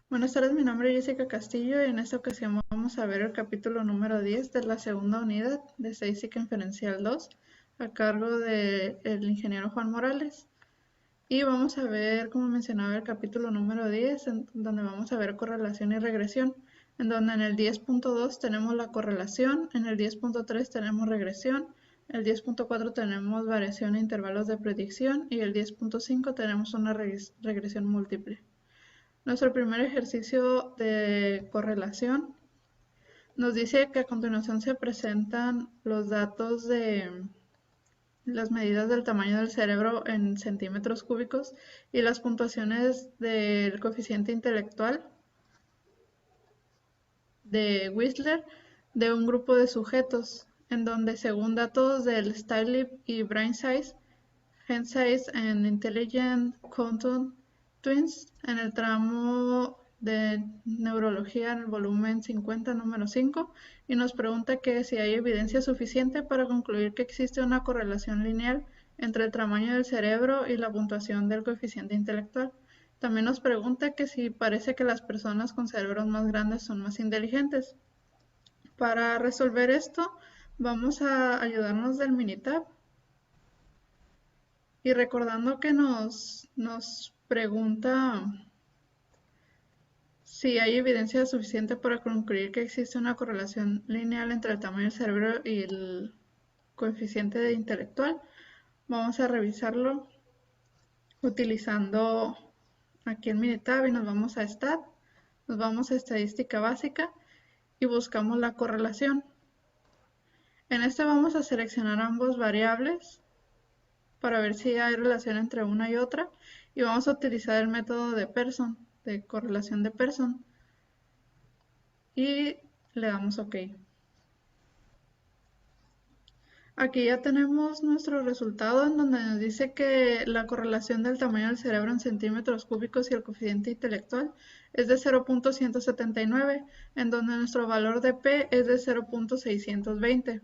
Buenas tardes, mi nombre es Jessica Castillo y en esta ocasión vamos a ver el capítulo número 10 de la segunda unidad de Estadística Inferencial 2 a cargo del ingeniero Juan Morales. Y vamos a ver, como mencionaba, el capítulo número 10, donde vamos a ver correlación y regresión, en donde en el 10.2 tenemos la correlación, en el 10.3 tenemos regresión, el 10.4 tenemos variación e intervalos de predicción y el 10.5 tenemos una regresión múltiple. Nuestro primer ejercicio de correlación nos dice que a continuación se presentan los datos de las medidas del tamaño del cerebro en centímetros cúbicos y las puntuaciones del coeficiente intelectual de Whistler de un grupo de sujetos, en donde según datos del Stylip y Brain Size, Hand Size and Intelligent Quantum Twins en el tramo de neurología en el volumen 50, número 5, y nos pregunta que si hay evidencia suficiente para concluir que existe una correlación lineal entre el tamaño del cerebro y la puntuación del coeficiente intelectual. También nos pregunta que si parece que las personas con cerebros más grandes son más inteligentes. Para resolver esto, vamos a ayudarnos del Minitab y recordando que nos pregunta si hay evidencia suficiente para concluir que existe una correlación lineal entre el tamaño del cerebro y el coeficiente intelectual, vamos a revisarlo utilizando aquí el Minitab y nos vamos a Stat, nos vamos a Estadística Básica y buscamos la correlación. En este vamos a seleccionar ambos variables para ver si hay relación entre una y otra y vamos a utilizar el método de Pearson, de correlación de Pearson, y le damos OK. Aquí ya tenemos nuestro resultado en donde nos dice que la correlación del tamaño del cerebro en centímetros cúbicos y el coeficiente intelectual es de 0.179, en donde nuestro valor de P es de 0.620.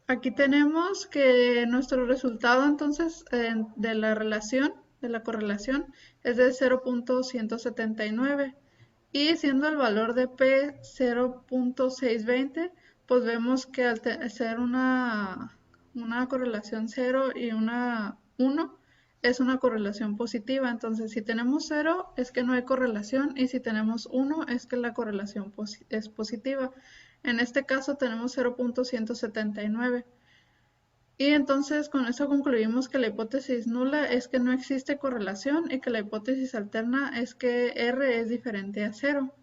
Aquí tenemos que nuestro resultado entonces de la relación, de la correlación, es de 0.179 y siendo el valor de P 0.620, pues vemos que al ser una correlación 0 y una 1 es una correlación positiva. Entonces si tenemos 0 es que no hay correlación y si tenemos 1 es que la correlación es positiva. En este caso tenemos 0.179. Y entonces con eso concluimos que la hipótesis nula es que no existe correlación y que la hipótesis alterna es que R es diferente a 0.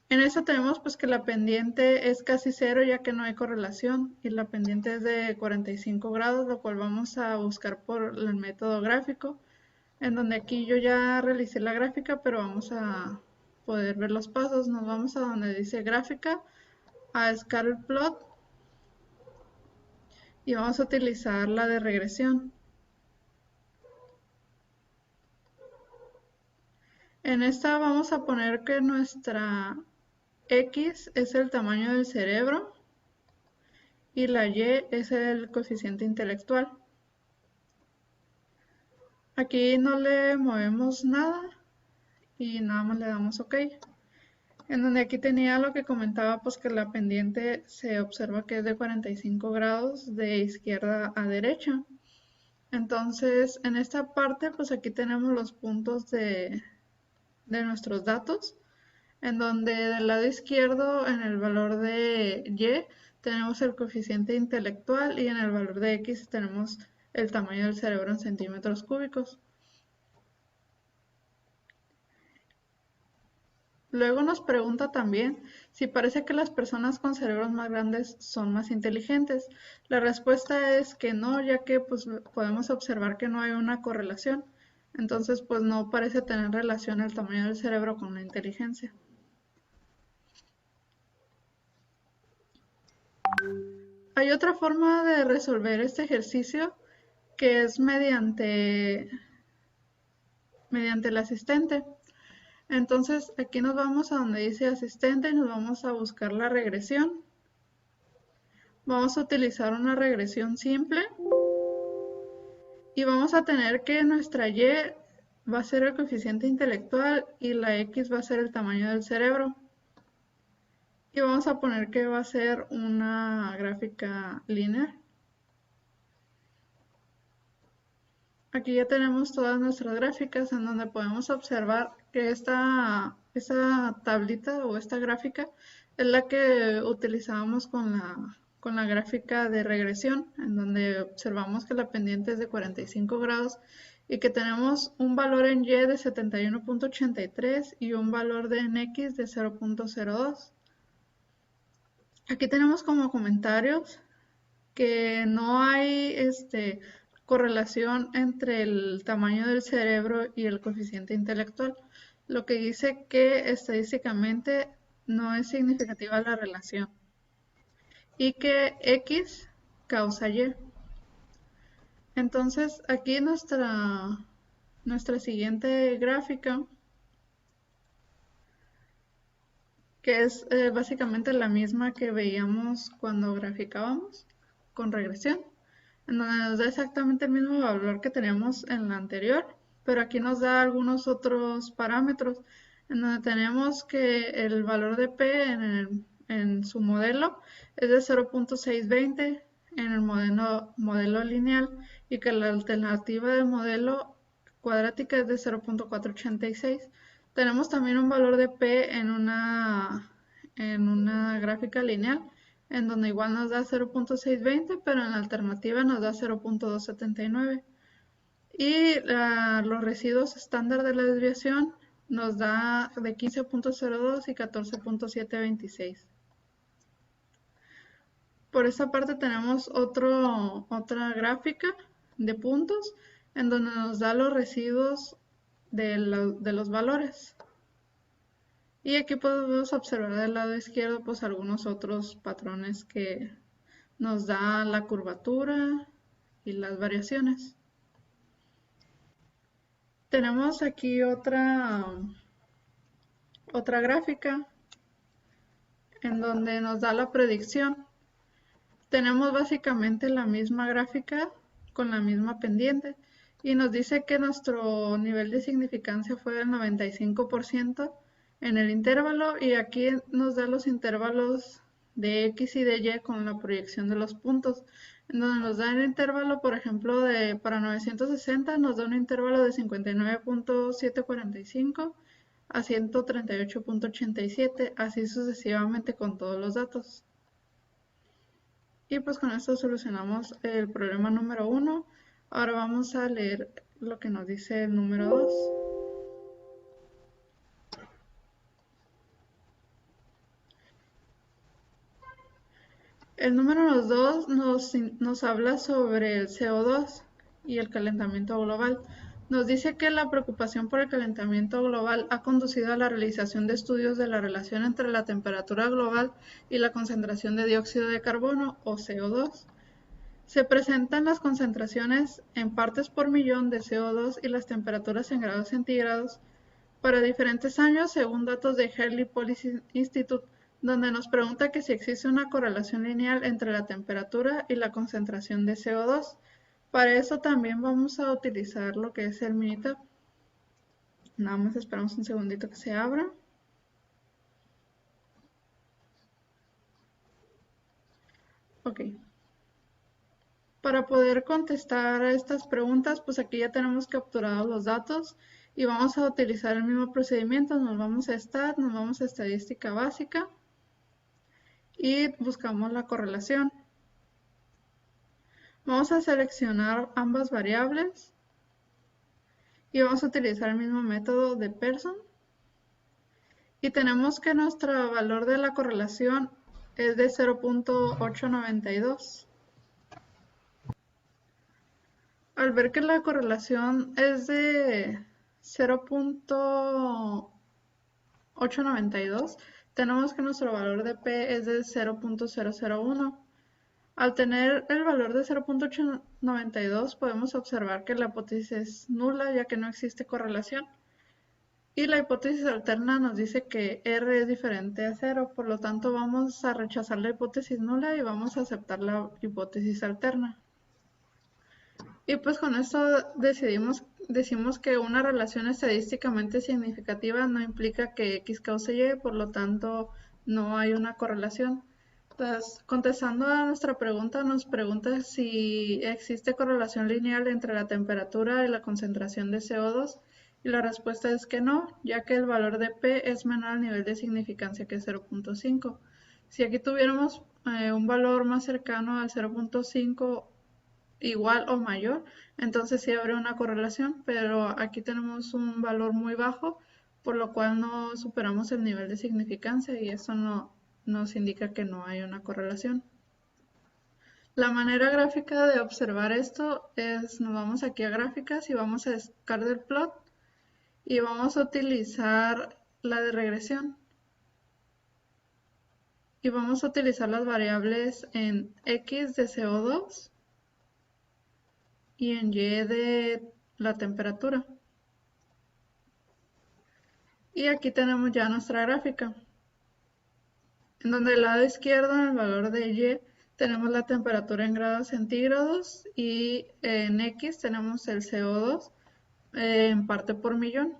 En eso tenemos pues que la pendiente es casi 0 ya que no hay correlación y la pendiente es de 45 grados, lo cual vamos a buscar por el método gráfico, en donde aquí yo ya realicé la gráfica, pero vamos a poder ver los pasos. Nos vamos a donde dice gráfica, a Scatter Plot y vamos a utilizar la de regresión. En esta vamos a poner que nuestra X es el tamaño del cerebro y la Y es el coeficiente intelectual. Aquí no le movemos nada y nada más le damos OK. En donde aquí tenía lo que comentaba, pues que la pendiente se observa que es de 45 grados de izquierda a derecha. Entonces, en esta parte, pues aquí tenemos los puntos de nuestros datos, en donde del lado izquierdo, en el valor de Y, tenemos el coeficiente intelectual y en el valor de X tenemos el tamaño del cerebro en centímetros cúbicos. Luego nos pregunta también si parece que las personas con cerebros más grandes son más inteligentes. La respuesta es que no, ya que pues, podemos observar que no hay una correlación. Entonces, pues no parece tener relación el tamaño del cerebro con la inteligencia. Hay otra forma de resolver este ejercicio que es mediante el asistente. Entonces aquí nos vamos a donde dice asistente y nos vamos a buscar la regresión. Vamos a utilizar una regresión simple Y vamos a tener que nuestra Y va a ser el coeficiente intelectual y la X va a ser el tamaño del cerebro. Y vamos a poner que va a ser una gráfica lineal. Aquí ya tenemos todas nuestras gráficas en donde podemos observar que esta tablita o esta gráfica es la que utilizábamos con la gráfica de regresión, en donde observamos que la pendiente es de 45 grados y que tenemos un valor en Y de 71.83 y un valor en X de 0.02. Aquí tenemos como comentarios que no hay correlación entre el tamaño del cerebro y el coeficiente intelectual, lo que dice que estadísticamente no es significativa la relación y que X causa Y. Entonces aquí nuestra siguiente gráfica, que es básicamente la misma que veíamos cuando graficábamos con regresión, en donde nos da exactamente el mismo valor que teníamos en la anterior, pero aquí nos da algunos otros parámetros, en donde tenemos que el valor de P en su modelo es de 0.620 en el modelo lineal y que la alternativa del modelo cuadrática es de 0.486. Tenemos también un valor de P en una gráfica lineal, en donde igual nos da 0.620, pero en la alternativa nos da 0.279. Y los residuos estándar de la desviación nos da de 15.02 y 14.726. Por esa parte tenemos otra gráfica de puntos en donde nos da los residuos de los valores. Y aquí podemos observar del lado izquierdo pues algunos otros patrones que nos da la curvatura y las variaciones. Tenemos aquí otra gráfica en donde nos da la predicción. Tenemos básicamente la misma gráfica con la misma pendiente y nos dice que nuestro nivel de significancia fue del 95% en el intervalo y aquí nos da los intervalos de X y de Y con la proyección de los puntos, en donde nos da el intervalo, por ejemplo, para 960 nos da un intervalo de 59.745 a 138.87, así sucesivamente con todos los datos. Y pues con esto solucionamos el problema número 1. Ahora vamos a leer lo que nos dice el número 2. El número 2 nos habla sobre el CO2 y el calentamiento global. Nos dice que la preocupación por el calentamiento global ha conducido a la realización de estudios de la relación entre la temperatura global y la concentración de dióxido de carbono o CO2. Se presentan las concentraciones en partes por millón de CO2 y las temperaturas en grados centígrados para diferentes años según datos de Harley Policy Institute, donde nos pregunta que si existe una correlación lineal entre la temperatura y la concentración de CO2. Para eso también vamos a utilizar lo que es el Minitab. Nada más esperamos un segundito que se abra. Ok. Para poder contestar a estas preguntas, pues aquí ya tenemos capturados los datos y vamos a utilizar el mismo procedimiento. Nos vamos a Stat, nos vamos a Estadística Básica y buscamos la correlación. Vamos a seleccionar ambas variables y vamos a utilizar el mismo método de Pearson. Y tenemos que nuestro valor de la correlación es de 0.892. Al ver que la correlación es de 0.892, tenemos que nuestro valor de P es de 0.001. Al tener el valor de 0.892 podemos observar que la hipótesis es nula ya que no existe correlación. Y la hipótesis alterna nos dice que R es diferente a 0, por lo tanto vamos a rechazar la hipótesis nula y vamos a aceptar la hipótesis alterna. Y pues con esto decimos que una relación estadísticamente significativa no implica que X cause Y, por lo tanto no hay una correlación. Entonces, contestando a nuestra pregunta, nos pregunta si existe correlación lineal entre la temperatura y la concentración de CO2, y la respuesta es que no, ya que el valor de P es menor al nivel de significancia que 0.5. Si aquí tuviéramos un valor más cercano al 0.5 igual o mayor, entonces sí habría una correlación, pero aquí tenemos un valor muy bajo, por lo cual no superamos el nivel de significancia y eso no nos indica que no hay una correlación. La manera gráfica de observar esto es, nos vamos aquí a gráficas y vamos a descargar plot y vamos a utilizar la de regresión. Y vamos a utilizar las variables en X de CO2 y en Y de la temperatura. Y aquí tenemos ya nuestra gráfica, en donde el lado izquierdo, en el valor de Y, tenemos la temperatura en grados centígrados y en X tenemos el CO2 en parte por millón.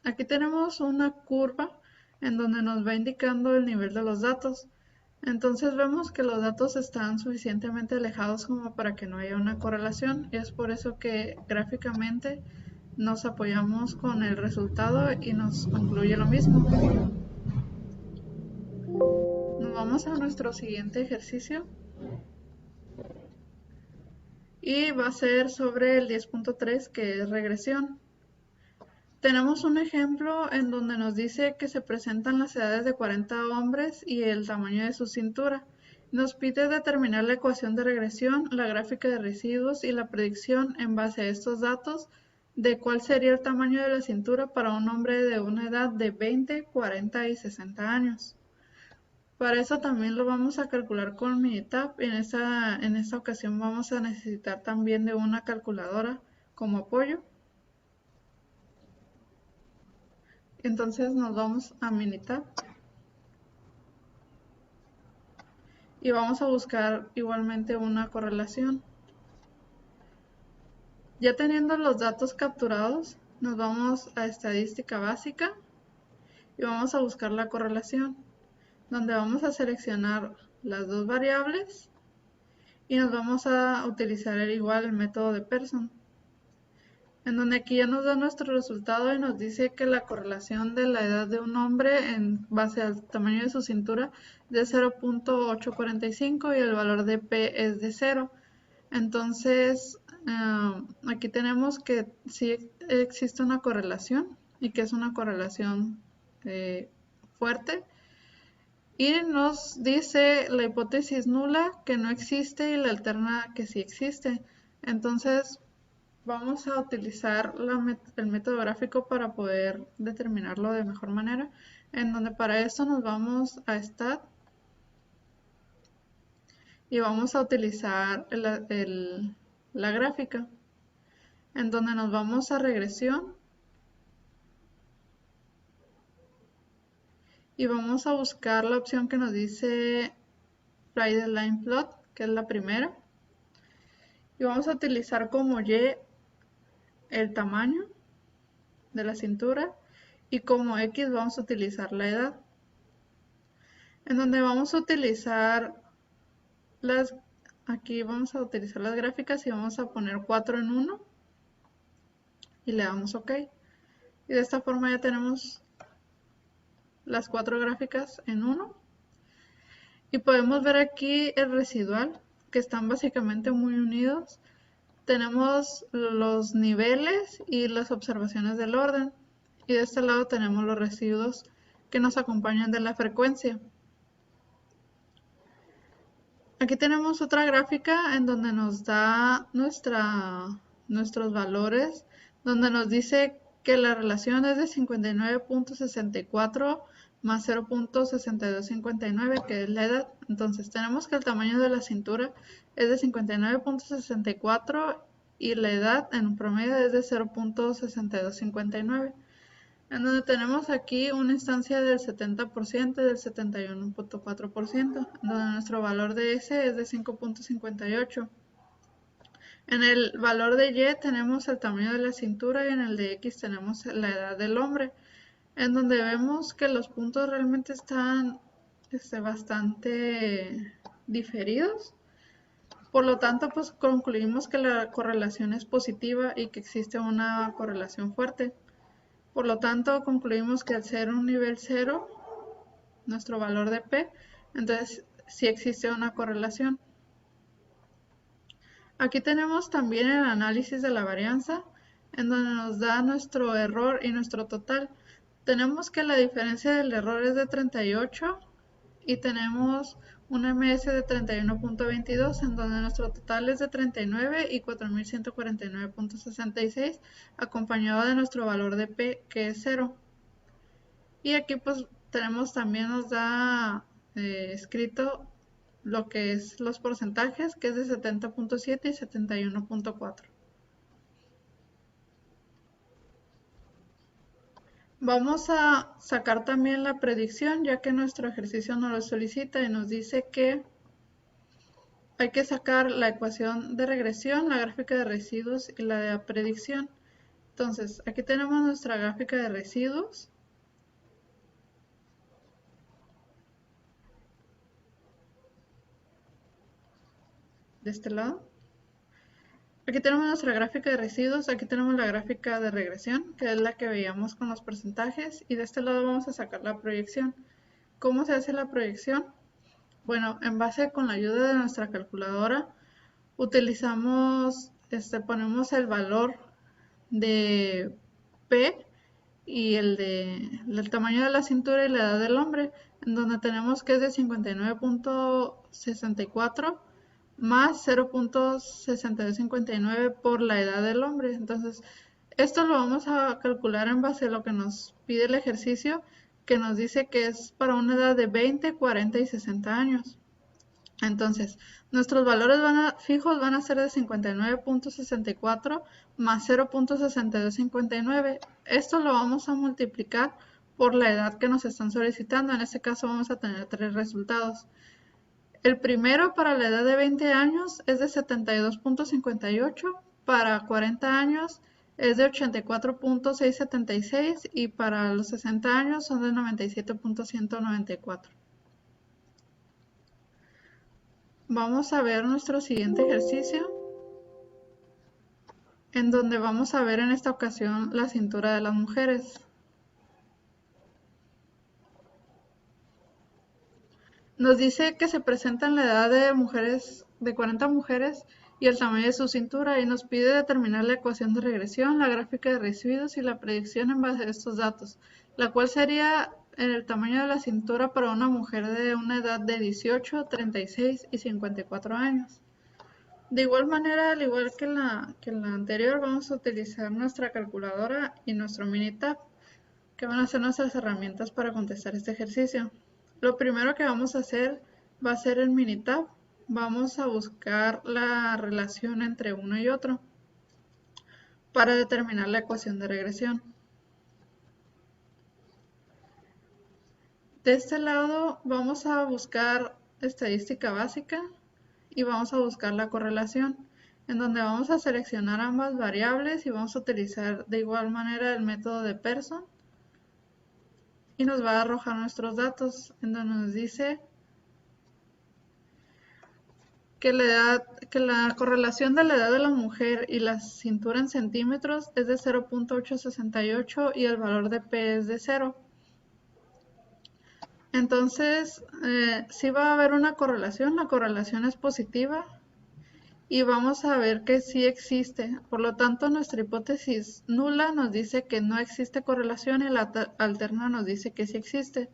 Aquí tenemos una curva en donde nos va indicando el nivel de los datos. Entonces vemos que los datos están suficientemente alejados como para que no haya una correlación, y es por eso que gráficamente nos apoyamos con el resultado y nos concluye lo mismo. Nos vamos a nuestro siguiente ejercicio y va a ser sobre el 10.3, que es regresión. Tenemos un ejemplo en donde nos dice que se presentan las edades de 40 hombres y el tamaño de su cintura. Nos pide determinar la ecuación de regresión, la gráfica de residuos y la predicción en base a estos datos de cuál sería el tamaño de la cintura para un hombre de una edad de 20, 40 y 60 años. Para eso también lo vamos a calcular con Minitab. En esta ocasión vamos a necesitar también de una calculadora como apoyo. Entonces nos vamos a Minitab y vamos a buscar igualmente una correlación. Ya teniendo los datos capturados, nos vamos a estadística básica y vamos a buscar la correlación, donde vamos a seleccionar las dos variables y nos vamos a utilizar el método de Pearson, en donde aquí ya nos da nuestro resultado y nos dice que la correlación de la edad de un hombre en base al tamaño de su cintura es de 0.845 y el valor de P es de 0. Entonces, aquí tenemos que sí existe una correlación y que es una correlación fuerte. Y nos dice la hipótesis nula que no existe y la alterna que sí existe. Entonces, vamos a utilizar el método gráfico para poder determinarlo de mejor manera, en donde para eso nos vamos a Stat y vamos a utilizar la gráfica, en donde nos vamos a regresión y vamos a buscar la opción que nos dice Fly the Line Plot, que es la primera, y vamos a utilizar como Y el tamaño de la cintura y como X vamos a utilizar la edad, en donde vamos a utilizar aquí vamos a utilizar las gráficas y vamos a poner 4 en 1 y le damos OK. Y de esta forma ya tenemos las 4 gráficas en 1 y podemos ver aquí el residual, que están básicamente muy unidos. Tenemos los niveles y las observaciones del orden, y de este lado tenemos los residuos que nos acompañan de la frecuencia. Aquí tenemos otra gráfica en donde nos da nuestros valores, donde nos dice que la relación es de 59.64 más 0.6259, que es la edad. Entonces tenemos que el tamaño de la cintura es de 59.64 y la edad en un promedio es de 0.6259. En donde tenemos aquí una instancia del 70% y del 71.4%, donde nuestro valor de S es de 5.58. En el valor de Y tenemos el tamaño de la cintura y en el de X tenemos la edad del hombre, en donde vemos que los puntos realmente están bastante diferidos. Por lo tanto, pues concluimos que la correlación es positiva y que existe una correlación fuerte. Por lo tanto, concluimos que al ser un nivel 0, nuestro valor de P, entonces sí existe una correlación. Aquí tenemos también el análisis de la varianza, en donde nos da nuestro error y nuestro total. Tenemos que la diferencia del error es de 38 y tenemos un MS de 31.22, en donde nuestro total es de 39 y 4149.66, acompañado de nuestro valor de P, que es 0. Y aquí pues tenemos también nos da escrito lo que es los porcentajes, que es de 70.7 y 71.4. Vamos a sacar también la predicción, ya que nuestro ejercicio nos lo solicita y nos dice que hay que sacar la ecuación de regresión, la gráfica de residuos y la de la predicción. Entonces, aquí tenemos nuestra gráfica de residuos. De este lado. Aquí tenemos nuestra gráfica de residuos, aquí tenemos la gráfica de regresión, que es la que veíamos con los porcentajes, y de este lado vamos a sacar la proyección. ¿Cómo se hace la proyección? Bueno, en base con la ayuda de nuestra calculadora, utilizamos, ponemos el valor de P y el tamaño de la cintura y la edad del hombre, en donde tenemos que es de 59.64 más 0.6259 por la edad del hombre. Entonces, esto lo vamos a calcular en base a lo que nos pide el ejercicio, que nos dice que es para una edad de 20, 40 y 60 años. Entonces, nuestros valores fijos van a ser de 59.64 más 0.6259. Esto lo vamos a multiplicar por la edad que nos están solicitando. En este caso vamos a tener 3 resultados. El primero para la edad de 20 años es de 72.58, para 40 años es de 84.676 y para los 60 años son de 97.194. Vamos a ver nuestro siguiente ejercicio, en donde vamos a ver en esta ocasión la cintura de las mujeres. Nos dice que se presenta en la edad de mujeres, de 40 mujeres, y el tamaño de su cintura, y nos pide determinar la ecuación de regresión, la gráfica de residuos y la predicción en base a estos datos, la cual sería el tamaño de la cintura para una mujer de una edad de 18, 36 y 54 años. De igual manera, al igual que la anterior, vamos a utilizar nuestra calculadora y nuestro Minitab, que van a ser nuestras herramientas para contestar este ejercicio. Lo primero que vamos a hacer va a ser el Minitab. Vamos a buscar la relación entre uno y otro para determinar la ecuación de regresión. De este lado vamos a buscar estadística básica y vamos a buscar la correlación, en donde vamos a seleccionar ambas variables y vamos a utilizar de igual manera el método de Pearson y nos va a arrojar nuestros datos, en donde nos dice que la correlación de la edad de la mujer y la cintura en centímetros es de 0.868 y el valor de P es de 0. Entonces, sí va a haber una correlación, la correlación es positiva y vamos a ver que sí existe. Por lo tanto, nuestra hipótesis nula nos dice que no existe correlación y la alterna nos dice que sí existe.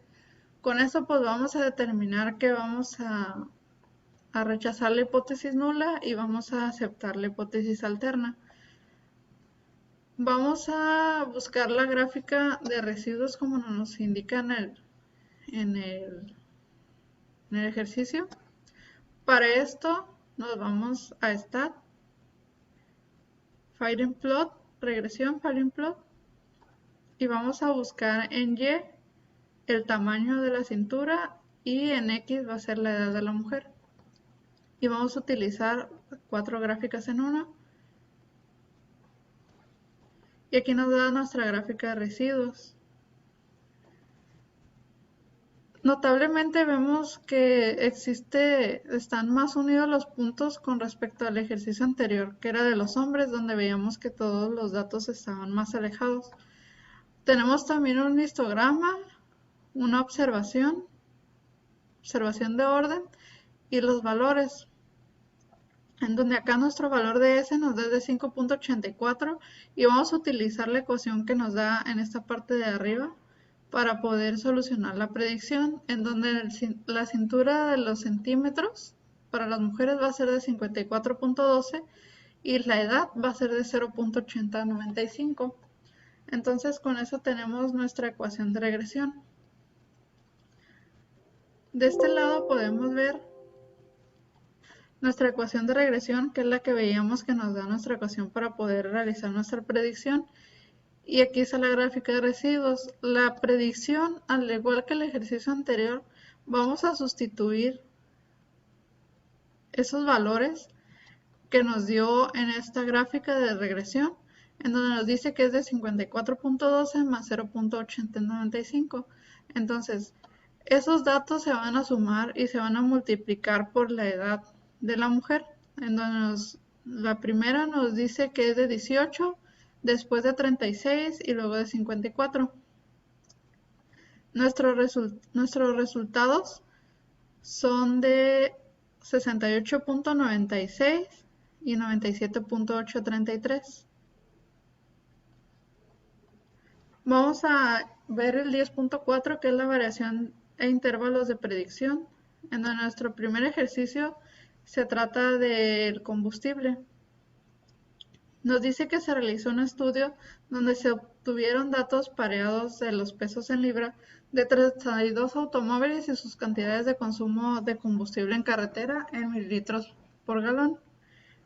Con eso pues vamos a determinar que vamos a rechazar la hipótesis nula y vamos a aceptar la hipótesis alterna. Vamos a buscar la gráfica de residuos como nos indica en el ejercicio. Para esto nos vamos a Stat, Find Plot, regresión, Find Plot, y vamos a buscar en Y el tamaño de la cintura y en X va a ser la edad de la mujer. Y vamos a utilizar 4 gráficas en una. Y aquí nos da nuestra gráfica de residuos. Notablemente vemos que están más unidos los puntos con respecto al ejercicio anterior, que era de los hombres, donde veíamos que todos los datos estaban más alejados. Tenemos también un histograma, una observación de orden y los valores, en donde acá nuestro valor de S nos da de 5.84 y vamos a utilizar la ecuación que nos da en esta parte de arriba para poder solucionar la predicción, en donde la cintura de los centímetros para las mujeres va a ser de 54.12 y la edad va a ser de 0.8095. Entonces con eso tenemos nuestra ecuación de regresión. De este lado podemos ver nuestra ecuación de regresión, que es la que veíamos que nos da nuestra ecuación para poder realizar nuestra predicción. Y aquí está la gráfica de residuos. La predicción, al igual que el ejercicio anterior, vamos a sustituir esos valores que nos dio en esta gráfica de regresión, en donde nos dice que es de 54.12 más 0.8095. Entonces, esos datos se van a sumar y se van a multiplicar por la edad de la mujer, en donde la primera nos dice que es de 18, después de 36 y luego de 54. Nuestros resultados son de 68.96 y 97.833. Vamos a ver el 10.4, que es la variación e intervalos de predicción, en donde nuestro primer ejercicio se trata del combustible. Nos dice que se realizó un estudio donde se obtuvieron datos pareados de los pesos en libra de 32 automóviles y sus cantidades de consumo de combustible en carretera en mililitros por galón.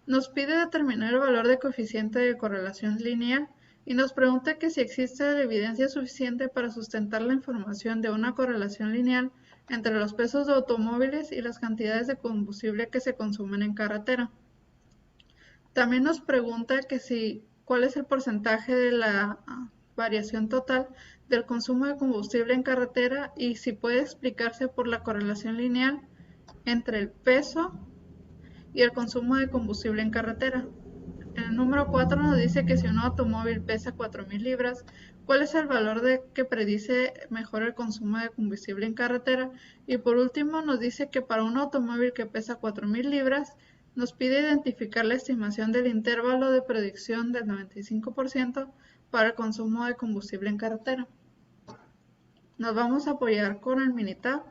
Nos pide determinar el valor de coeficiente de correlación lineal y nos pregunta que si existe evidencia suficiente para sustentar la información de una correlación lineal entre los pesos de automóviles y las cantidades de combustible que se consumen en carretera. También nos pregunta que cuál es el porcentaje de la variación total del consumo de combustible en carretera y si puede explicarse por la correlación lineal entre el peso y el consumo de combustible en carretera. En el número 4 nos dice que si un automóvil pesa 4.000 libras, ¿cuál es el valor que predice mejor el consumo de combustible en carretera? Y por último nos dice que para un automóvil que pesa 4.000 libras, nos pide identificar la estimación del intervalo de predicción del 95% para el consumo de combustible en carretera. Nos vamos a apoyar con el Minitab.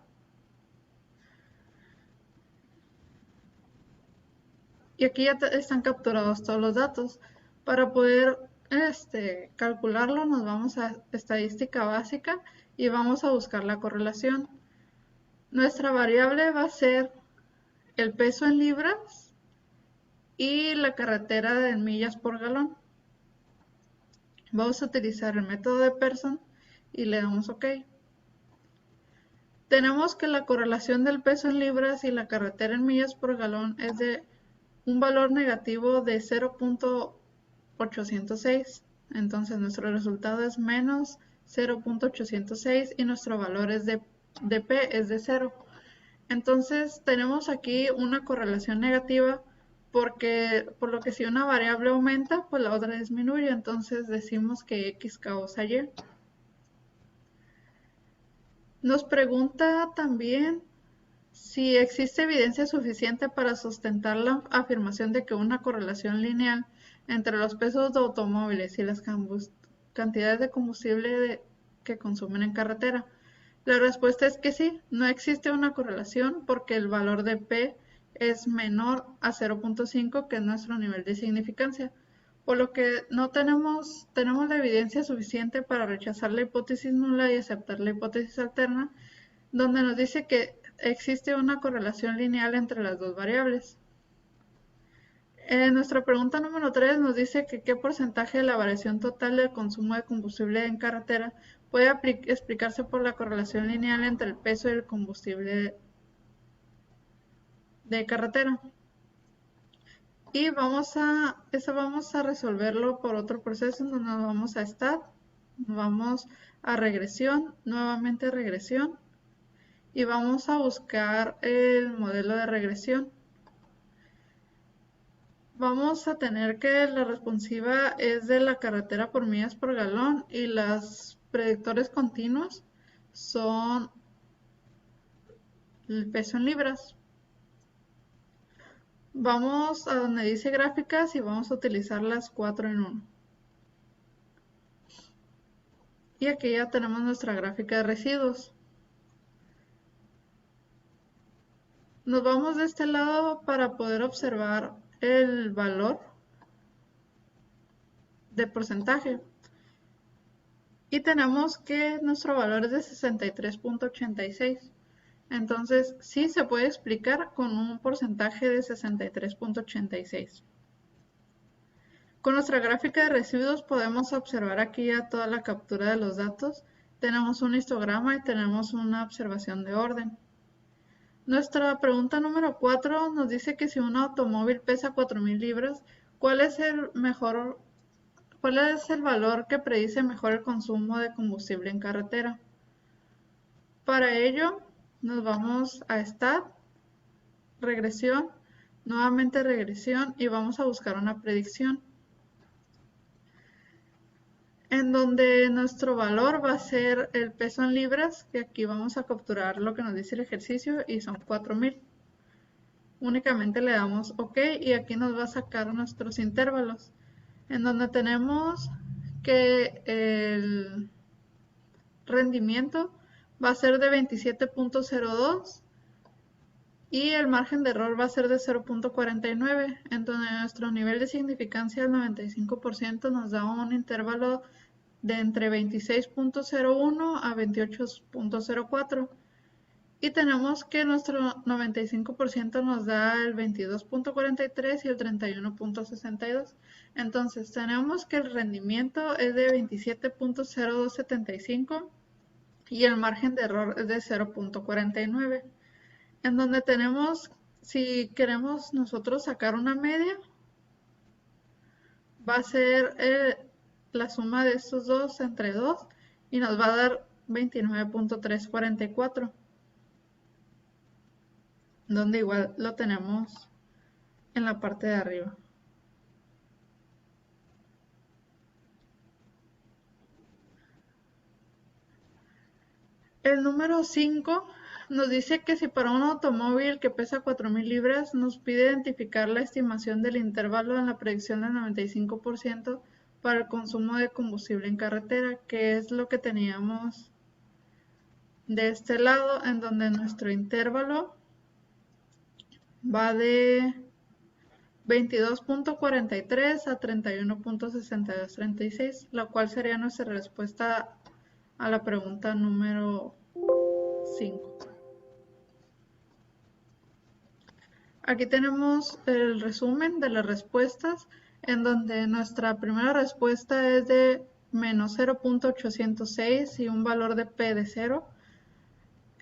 Y aquí ya están capturados todos los datos. Para poder calcularlo, nos vamos a estadística básica y vamos a buscar la correlación. Nuestra variable va a ser el peso en libras y la carretera en millas por galón. Vamos a utilizar el método de Pearson y le damos OK. Tenemos que la correlación del peso en libras y la carretera en millas por galón es de un valor negativo de 0.806. Entonces nuestro resultado es menos 0.806 y nuestro valor de P es de 0. Entonces tenemos aquí una correlación negativa por lo que si una variable aumenta, pues la otra disminuye. Entonces decimos que X causa Y. Nos pregunta también si existe evidencia suficiente para sustentar la afirmación de que una correlación lineal entre los pesos de automóviles y las cantidades de combustible que consumen en carretera. La respuesta es que sí, no existe una correlación porque el valor de P es menor a 0.5, que es nuestro nivel de significancia, por lo que no tenemos la evidencia suficiente para rechazar la hipótesis nula y aceptar la hipótesis alterna, donde nos dice que existe una correlación lineal entre las dos variables. Nuestra pregunta número 3 nos dice que qué porcentaje de la variación total del consumo de combustible en carretera puede explicarse por la correlación lineal entre el peso y el combustible de carretera. Y eso vamos a resolverlo por otro proceso en donde nos vamos a stat, nos vamos a regresión, nuevamente regresión, y vamos a buscar el modelo de regresión. Vamos a tener que la responsiva es de la carretera por millas por galón y los predictores continuos son el peso en libras. Vamos a donde dice gráficas y vamos a utilizar las 4 en 1. Y aquí ya tenemos nuestra gráfica de residuos. Nos vamos de este lado para poder observar el valor de porcentaje. Y tenemos que nuestro valor es de 63.86. Entonces, sí se puede explicar con un porcentaje de 63.86. Con nuestra gráfica de residuos podemos observar aquí ya toda la captura de los datos. Tenemos un histograma y tenemos una observación de orden. Nuestra pregunta número 4 nos dice que si un automóvil pesa 4.000 libras, ¿cuál es el valor que predice mejor el consumo de combustible en carretera? Para ello, nos vamos a stat, regresión, nuevamente regresión y vamos a buscar una predicción. En donde nuestro valor va a ser el peso en libras, que aquí vamos a capturar lo que nos dice el ejercicio y son 4.000. Únicamente le damos OK y aquí nos va a sacar nuestros intervalos, en donde tenemos que el rendimiento va a ser de 27.02 y el margen de error va a ser de 0.49, en donde nuestro nivel de significancia del 95% nos da un intervalo de entre 26.01 a 28.04 y tenemos que nuestro 95% nos da el 22.43 y el 31.62. Entonces tenemos que el rendimiento es de 27.0275 y el margen de error es de 0.49, en donde tenemos, si queremos nosotros sacar una media, va a ser la suma de estos dos entre 2 y nos va a dar 29.344, donde igual lo tenemos en la parte de arriba. El número 5 nos dice que si para un automóvil que pesa 4.000 libras nos pide identificar la estimación del intervalo en la predicción del 95% para el consumo de combustible en carretera, que es lo que teníamos de este lado, en donde nuestro intervalo va de 22.43 a 31.6236, la cual sería nuestra respuesta a la pregunta número 5. Aquí tenemos el resumen de las respuestas, en donde nuestra primera respuesta es de menos 0.806 y un valor de P de 0.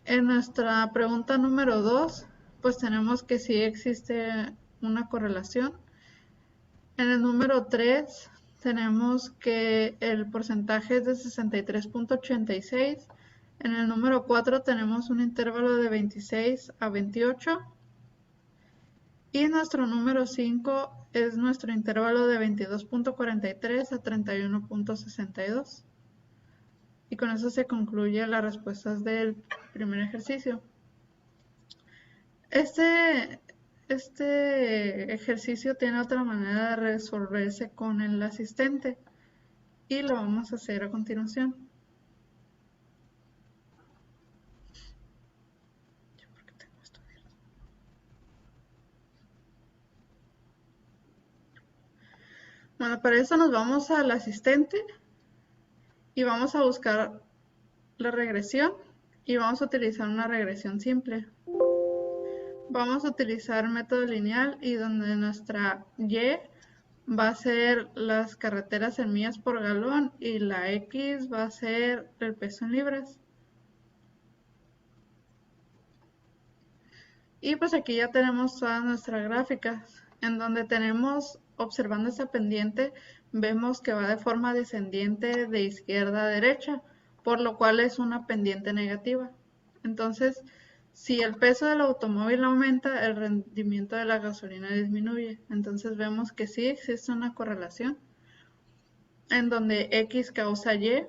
En nuestra pregunta número 2, pues tenemos que sí existe una correlación. En el número 3 tenemos que el porcentaje es de 63.86. En el número 4 tenemos un intervalo de 26 a 28. Y nuestro número 5 es nuestro intervalo de 22.43 a 31.62. Y con eso se concluye las respuestas del primer ejercicio. Este ejercicio tiene otra manera de resolverse con el asistente y lo vamos a hacer a continuación. Bueno, para eso nos vamos al asistente y vamos a buscar la regresión y vamos a utilizar una regresión simple. Vamos a utilizar método lineal y donde nuestra Y va a ser las carreteras en millas por galón y la X va a ser el peso en libras. Y pues aquí ya tenemos todas nuestras gráficas, en donde tenemos, observando esta pendiente, vemos que va de forma descendiente de izquierda a derecha, por lo cual es una pendiente negativa. Entonces, si el peso del automóvil aumenta, el rendimiento de la gasolina disminuye. Entonces vemos que sí existe una correlación en donde X causa Y,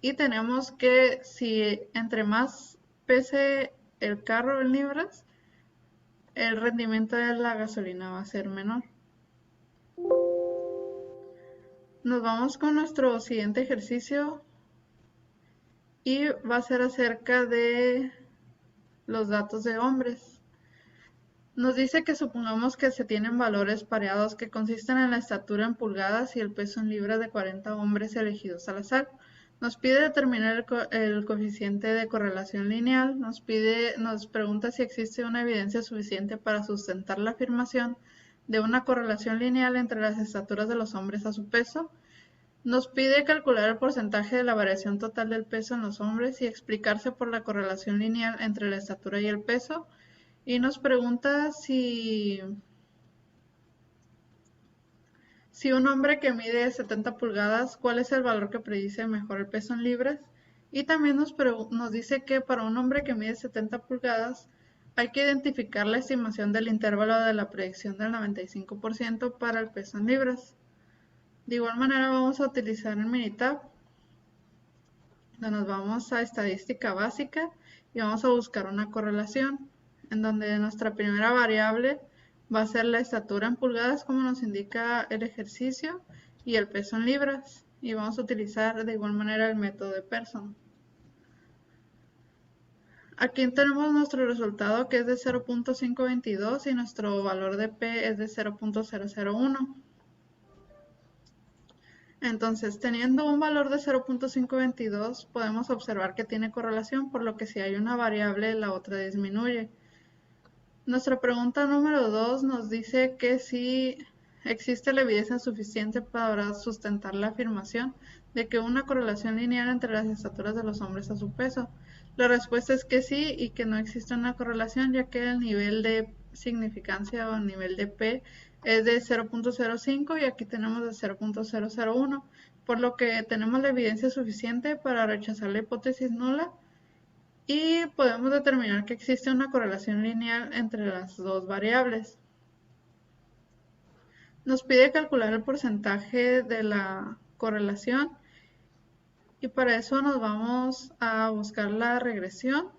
y tenemos que si entre más pese el carro en libras, el rendimiento de la gasolina va a ser menor. Nos vamos con nuestro siguiente ejercicio y va a ser acerca de los datos de hombres. Nos dice que supongamos que se tienen valores pareados que consisten en la estatura en pulgadas y el peso en libras de 40 hombres elegidos al azar. Nos pide determinar el coeficiente de correlación lineal, nos pregunta si existe una evidencia suficiente para sustentar la afirmación de una correlación lineal entre las estaturas de los hombres a su peso. Nos pide calcular el porcentaje de la variación total del peso en los hombres y explicarse por la correlación lineal entre la estatura y el peso. Y nos pregunta si un hombre que mide 70 pulgadas, ¿cuál es el valor que predice mejor el peso en libras? Y también nos dice que para un hombre que mide 70 pulgadas hay que identificar la estimación del intervalo de la predicción del 95% para el peso en libras. De igual manera vamos a utilizar el Minitab, donde nos vamos a estadística básica y vamos a buscar una correlación, en donde nuestra primera variable va a ser la estatura en pulgadas, como nos indica el ejercicio, y el peso en libras. Y vamos a utilizar de igual manera el método de Pearson. Aquí tenemos nuestro resultado, que es de 0.522 y nuestro valor de P es de 0.001. Entonces, teniendo un valor de 0.522, podemos observar que tiene correlación, por lo que si hay una variable, la otra disminuye. Nuestra pregunta número 2 nos dice que si existe la evidencia suficiente para sustentar la afirmación de que una correlación lineal entre las estaturas de los hombres a su peso. La respuesta es que sí, y que no existe una correlación, ya que el nivel de significancia o el nivel de P es de 0.05 y aquí tenemos de 0.001, por lo que tenemos la evidencia suficiente para rechazar la hipótesis nula y podemos determinar que existe una correlación lineal entre las dos variables. Nos pide calcular el porcentaje de la correlación y para eso nos vamos a buscar la regresión.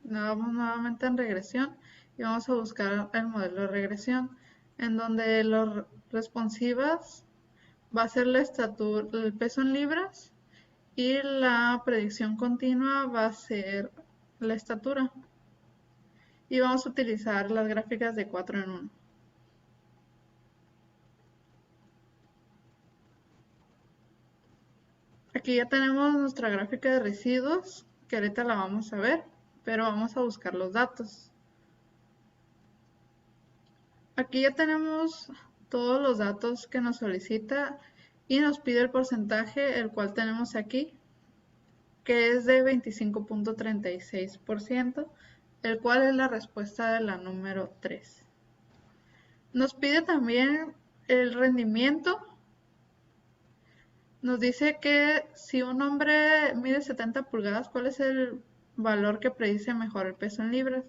Nos vamos nuevamente en regresión y vamos a buscar el modelo de regresión, en donde los responsivas va a ser la estatura, el peso en libras, y la predicción continua va a ser la estatura. Y vamos a utilizar las gráficas de 4 en 1. Aquí ya tenemos nuestra gráfica de residuos, que ahorita la vamos a ver, pero vamos a buscar los datos. Aquí ya tenemos todos los datos que nos solicita y nos pide el porcentaje, el cual tenemos aquí, que es de 25.36%, el cual es la respuesta de la número 3. Nos pide también el rendimiento. Nos dice que si un hombre mide 70 pulgadas, ¿cuál es el valor que predice mejor el peso en libras?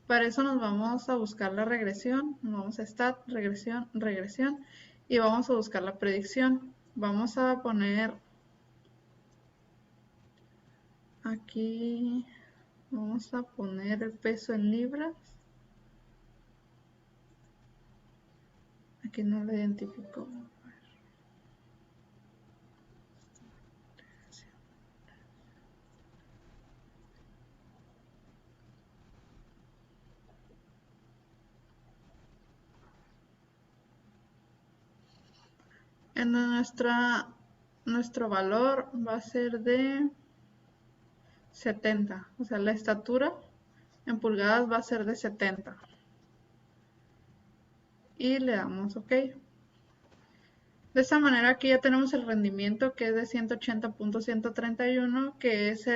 Para eso nos vamos a buscar la regresión, nos vamos a stat, regresión, regresión, y vamos a buscar la predicción. Vamos a poner aquí, vamos a poner el peso en libras. Aquí no lo identifico. En nuestro valor va a ser de 70, o sea, la estatura en pulgadas va a ser de 70. Y le damos OK. De esta manera aquí ya tenemos el rendimiento, que es de 180.131, que es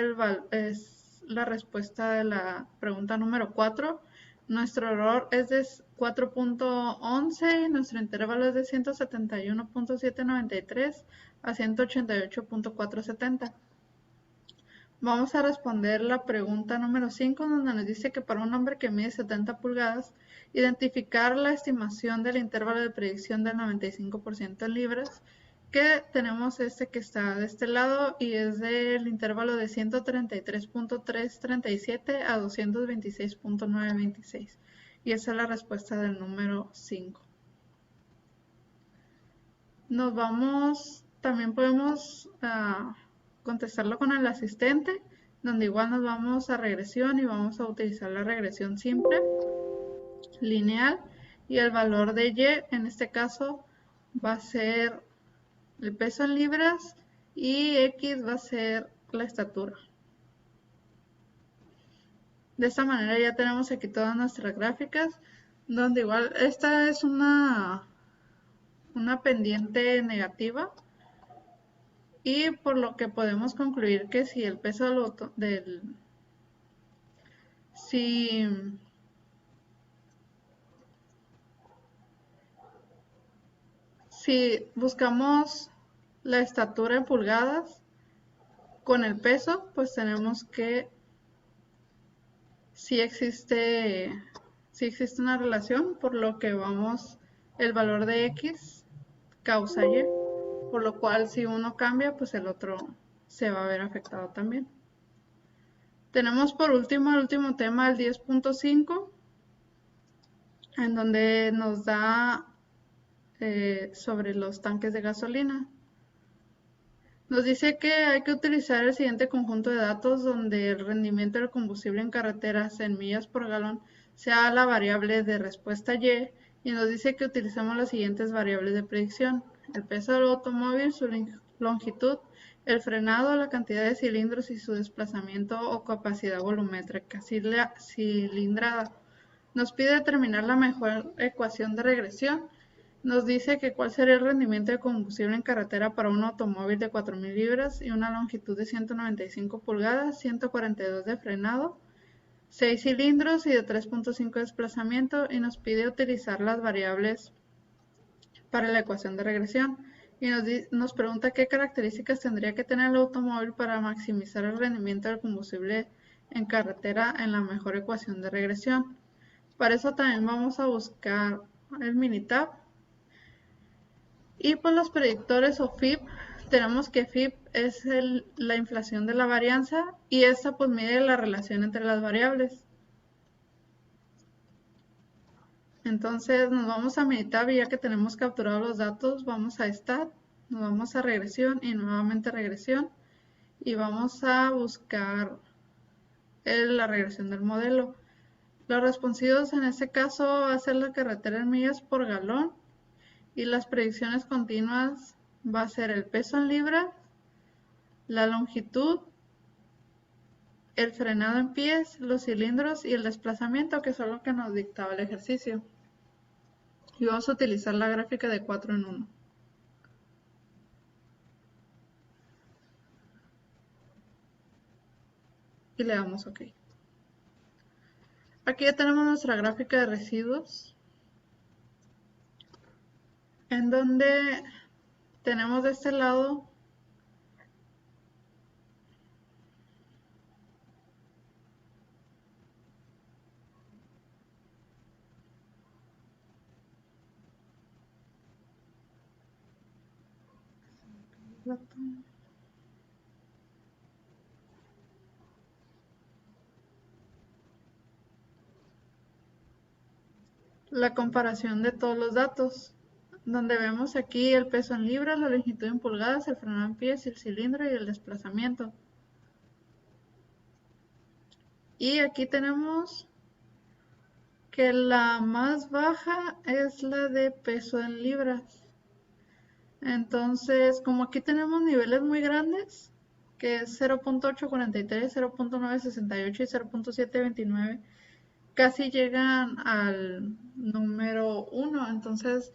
la respuesta de la pregunta número 4. Nuestro error es de 4.11 y nuestro intervalo es de 171.793 a 188.470. Vamos a responder la pregunta número 5, donde nos dice que para un hombre que mide 70 pulgadas, identificar la estimación del intervalo de predicción del 95% en libras, que tenemos este que está de este lado y es del intervalo de 133.337 a 226.926. Y esa es la respuesta del número 5. Nos vamos, también podemos contestarlo con el asistente, donde igual nos vamos a regresión y vamos a utilizar la regresión simple, lineal, y el valor de Y en este caso va a ser el peso en libras y X va a ser la estatura. De esta manera ya tenemos aquí todas nuestras gráficas, donde igual esta es una pendiente negativa, y por lo que podemos concluir que si el peso si buscamos la estatura en pulgadas con el peso, pues tenemos que si existe una relación, por lo que el valor de X causa Y, por lo cual si uno cambia, pues el otro se va a ver afectado también. Tenemos por último el último tema, el 10.5, en donde nos da sobre los tanques de gasolina. Nos dice que hay que utilizar el siguiente conjunto de datos donde el rendimiento del combustible en carreteras en millas por galón sea la variable de respuesta Y, y nos dice que utilicemos las siguientes variables de predicción: el peso del automóvil, su longitud, el frenado, la cantidad de cilindros y su desplazamiento o capacidad volumétrica cilindrada. Nos pide determinar la mejor ecuación de regresión. Nos dice que cuál sería el rendimiento de combustible en carretera para un automóvil de 4.000 libras y una longitud de 195 pulgadas, 142 de frenado, 6 cilindros y de 3.5 de desplazamiento, y nos pide utilizar las variables para la ecuación de regresión. Y nos pregunta qué características tendría que tener el automóvil para maximizar el rendimiento del combustible en carretera en la mejor ecuación de regresión. Para eso también vamos a buscar el Minitab. Y pues los predictores o FIB, tenemos que FIB es la inflación de la varianza y esta pues mide la relación entre las variables. Entonces nos vamos a Minitab y ya que tenemos capturados los datos, vamos a Stat, nos vamos a regresión y nuevamente regresión y vamos a buscar la regresión del modelo. Los responsivos en este caso va a ser la carretera en millas por galón. Y las predicciones continuas va a ser el peso en libras, la longitud, el frenado en pies, los cilindros y el desplazamiento, que son lo que nos dictaba el ejercicio. Y vamos a utilizar la gráfica de 4 en 1. Y le damos OK. Aquí ya tenemos nuestra gráfica de residuos, en donde tenemos de este lado la comparación de todos los datos, donde vemos aquí el peso en libras, la longitud en pulgadas, el frenado en pies, el cilindro y el desplazamiento. Y aquí tenemos que la más baja es la de peso en libras. Entonces, como aquí tenemos niveles muy grandes, que es 0.843, 0.968 y 0.729, casi llegan al número 1. Entonces,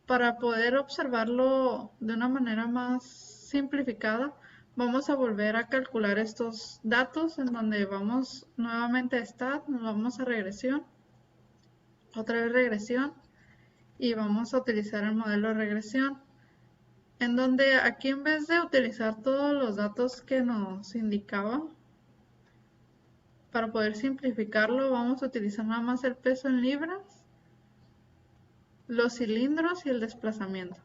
para poder observarlo de una manera más simplificada, vamos a volver a calcular estos datos, en donde vamos nuevamente a Stat, nos vamos a regresión otra vez regresión, y vamos a utilizar el modelo de regresión, en donde aquí en vez de utilizar todos los datos que nos indicaba, para poder simplificarlo vamos a utilizar nada más el peso en libras, los cilindros y el desplazamiento.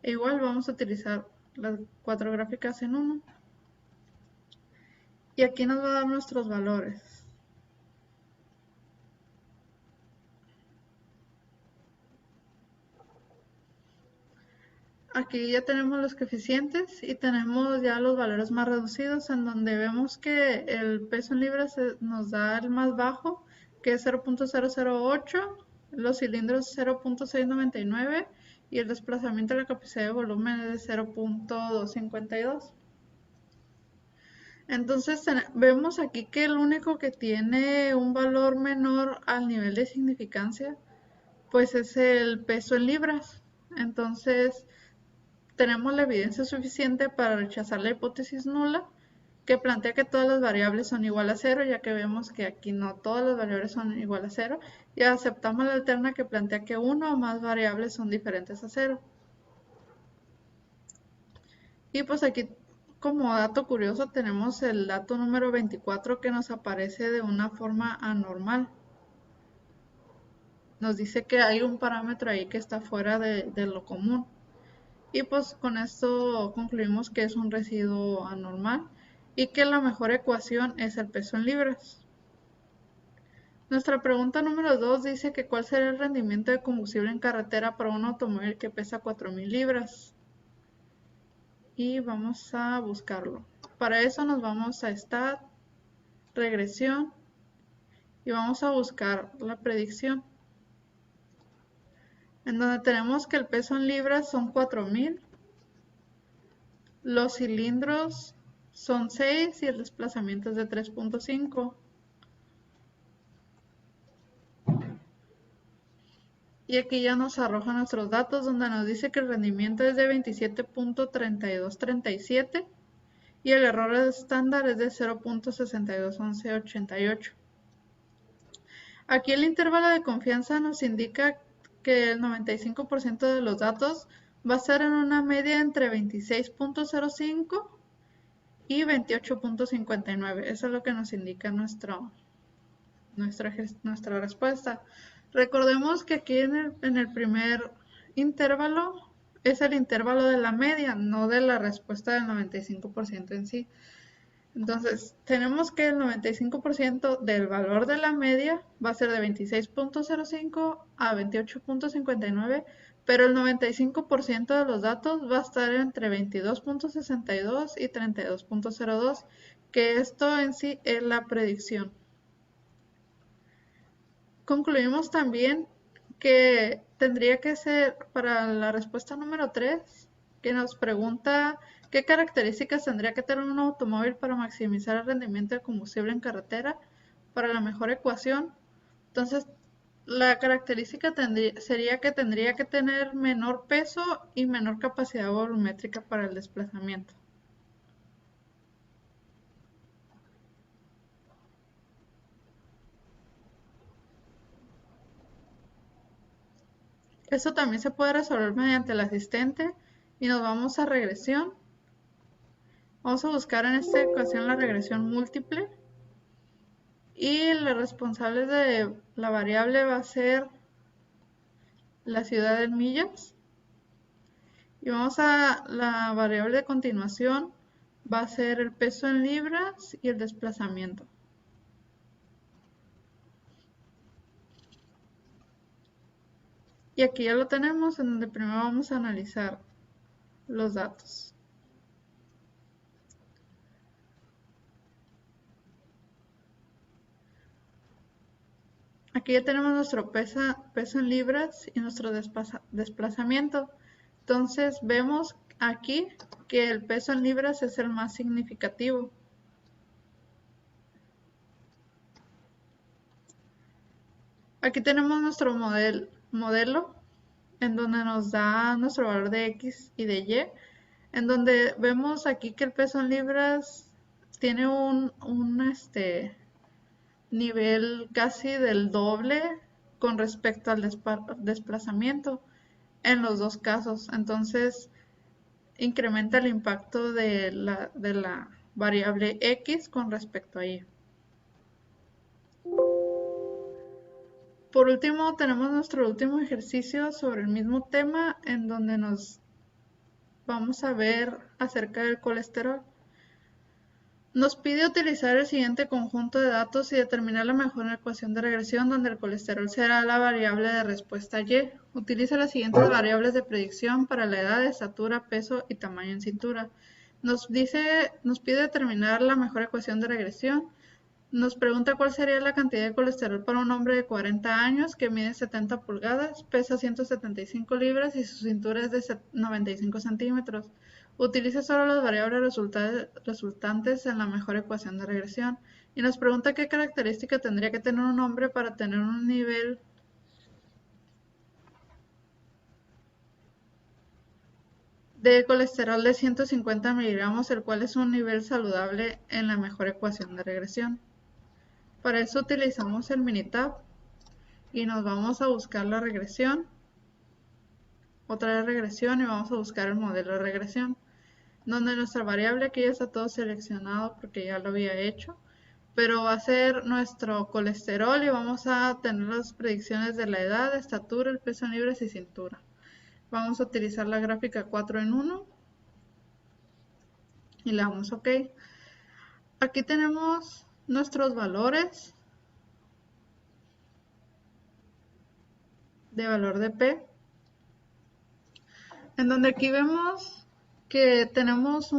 E igual vamos a utilizar las 4 gráficas en uno. Y aquí nos va a dar nuestros valores. Aquí ya tenemos los coeficientes y tenemos ya los valores más reducidos, en donde vemos que el peso en libras nos da el más bajo, que es 0.008, los cilindros 0.699 y el desplazamiento de la capacidad de volumen es de 0.252. Entonces vemos aquí que el único que tiene un valor menor al nivel de significancia pues es el peso en libras. Entonces tenemos la evidencia suficiente para rechazar la hipótesis nula, que plantea que todas las variables son igual a cero, ya que vemos que aquí no todas las variables son igual a cero, y aceptamos la alterna que plantea que una o más variables son diferentes a cero. Y pues aquí como dato curioso tenemos el dato número 24 que nos aparece de una forma anormal. Nos dice que hay un parámetro ahí que está fuera de lo común. Y pues con esto concluimos que es un residuo anormal y que la mejor ecuación es el peso en libras. Nuestra pregunta número 2 dice que cuál será el rendimiento de combustible en carretera para un automóvil que pesa 4000 libras. Y vamos a buscarlo. Para eso nos vamos a Stat, Regresión y vamos a buscar la predicción, en donde tenemos que el peso en libras son 4000, los cilindros son 6 y el desplazamiento es de 3.5. Y aquí ya nos arroja nuestros datos, donde nos dice que el rendimiento es de 27.3237 y el error estándar es de 0.621188. Aquí el intervalo de confianza nos indica que el 95% de los datos va a ser en una media entre 26.05 y 28.59. Eso es lo que nos indica nuestra respuesta. Recordemos que aquí en el primer intervalo es el intervalo de la media, no de la respuesta del 95% en sí. Entonces, tenemos que el 95% del valor de la media va a ser de 26.05 a 28.59, pero el 95% de los datos va a estar entre 22.62 y 32.02, que esto en sí es la predicción. Concluimos también que tendría que ser para la respuesta número 3, que nos pregunta qué características tendría que tener un automóvil para maximizar el rendimiento de combustible en carretera para la mejor ecuación. Entonces, la característica sería que tendría que tener menor peso y menor capacidad volumétrica para el desplazamiento. Esto también se puede resolver mediante el asistente y nos vamos a regresión. Vamos a buscar en esta ecuación la regresión múltiple y la responsable de la variable va a ser la ciudad en millas. Y vamos a la variable de continuación va a ser el peso en libras y el desplazamiento. Y aquí ya lo tenemos, en donde primero vamos a analizar los datos. Aquí ya tenemos nuestro peso en libras y nuestro desplazamiento. Entonces vemos aquí que el peso en libras es el más significativo. Aquí tenemos nuestro modelo en donde nos da nuestro valor de X y de Y, en donde vemos aquí que el peso en libras tiene un nivel casi del doble con respecto al desplazamiento en los dos casos. Entonces, incrementa el impacto de la variable X con respecto a Y. Por último, tenemos nuestro último ejercicio sobre el mismo tema, en donde nos vamos a ver acerca del colesterol. Nos pide utilizar el siguiente conjunto de datos y determinar la mejor ecuación de regresión, donde el colesterol será la variable de respuesta Y. Utiliza las siguientes variables de predicción para la edad, estatura, peso y tamaño en cintura. Nos pide determinar la mejor ecuación de regresión. Nos pregunta cuál sería la cantidad de colesterol para un hombre de 40 años que mide 70 pulgadas, pesa 175 libras y su cintura es de 95 centímetros. Utiliza solo las variables resultantes en la mejor ecuación de regresión. Y nos pregunta qué característica tendría que tener un hombre para tener un nivel de colesterol de 150 miligramos, el cual es un nivel saludable en la mejor ecuación de regresión. Para eso utilizamos el Minitab y nos vamos a buscar la regresión, otra vez regresión, y vamos a buscar el modelo de regresión, donde nuestra variable aquí ya está todo seleccionado porque ya lo había hecho, pero va a ser nuestro colesterol y vamos a tener las predicciones de la edad, estatura, el peso en libras y cintura. Vamos a utilizar la gráfica 4 en 1 y le damos OK. Aquí tenemos nuestros valores de valor de P, en donde aquí vemos que tenemos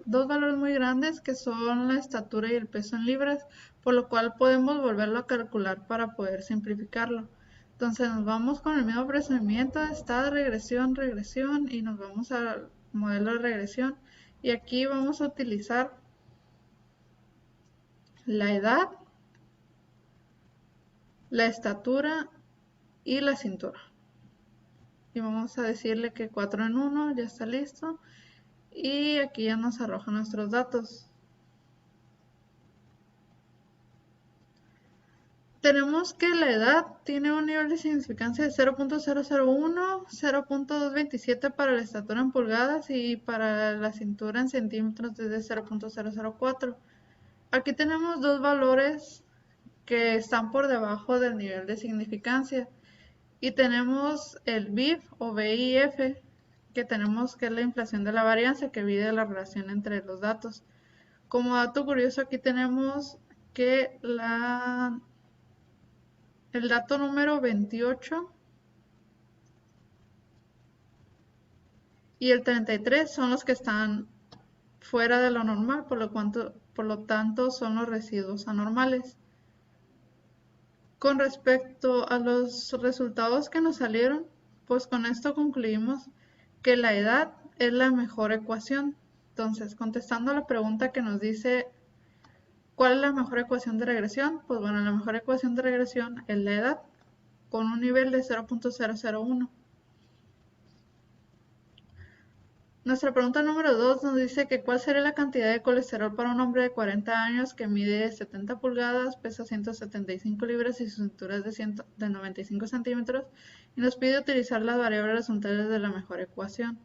dos valores muy grandes que son la estatura y el peso en libras, por lo cual podemos volverlo a calcular para poder simplificarlo. Entonces nos vamos con el mismo procedimiento, está regresión, regresión, y nos vamos al modelo de regresión, y aquí vamos a utilizar la edad, la estatura y la cintura. Y vamos a decirle que 4 en 1 ya está listo. Y aquí ya nos arroja nuestros datos. Tenemos que la edad tiene un nivel de significancia de 0.001, 0.227 para la estatura en pulgadas y para la cintura en centímetros desde 0.004. Aquí tenemos dos valores que están por debajo del nivel de significancia. Y tenemos el BIF o BIF, que tenemos que es la inflación de la varianza que mide la relación entre los datos. Como dato curioso, aquí tenemos que el dato número 28 y el 33 son los que están fuera de lo normal, por lo tanto son los residuos anormales. Con respecto a los resultados que nos salieron, pues con esto concluimos que la edad es la mejor ecuación. Entonces, contestando a la pregunta que nos dice ¿cuál es la mejor ecuación de regresión? Pues bueno, la mejor ecuación de regresión es la edad, con un nivel de 0.001. Nuestra pregunta número 2 nos dice que cuál sería la cantidad de colesterol para un hombre de 40 años que mide 70 pulgadas, pesa 175 libras y su cintura es de 95 centímetros, y nos pide utilizar las variables resultantes de la mejor ecuación.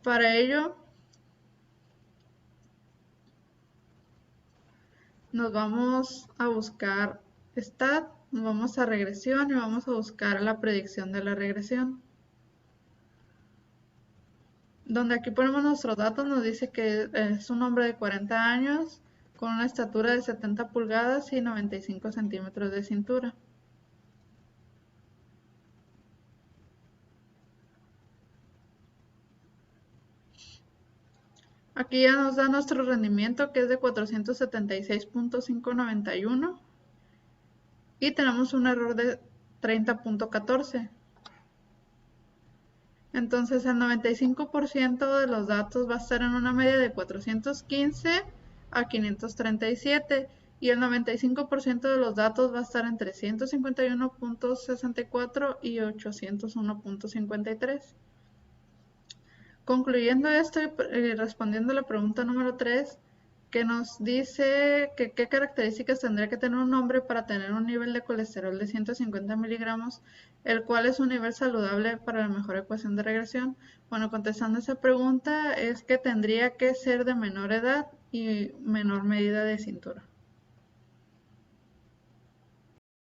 Para ello, nos vamos a buscar stat, nos vamos a regresión y vamos a buscar la predicción de la regresión. Donde aquí ponemos nuestros datos, nos dice que es un hombre de 40 años con una estatura de 70 pulgadas y 95 centímetros de cintura. Aquí ya nos da nuestro rendimiento, que es de 476.591 y tenemos un error de 30.14. Entonces el 95% de los datos va a estar en una media de 415 a 537 y el 95% de los datos va a estar entre 151.64 y 801.53. Concluyendo esto y respondiendo a la pregunta número 3, que nos dice que qué características tendría que tener un hombre para tener un nivel de colesterol de 150 miligramos, el cual es un nivel saludable para la mejor ecuación de regresión. Bueno, contestando esa pregunta es que tendría que ser de menor edad y menor medida de cintura.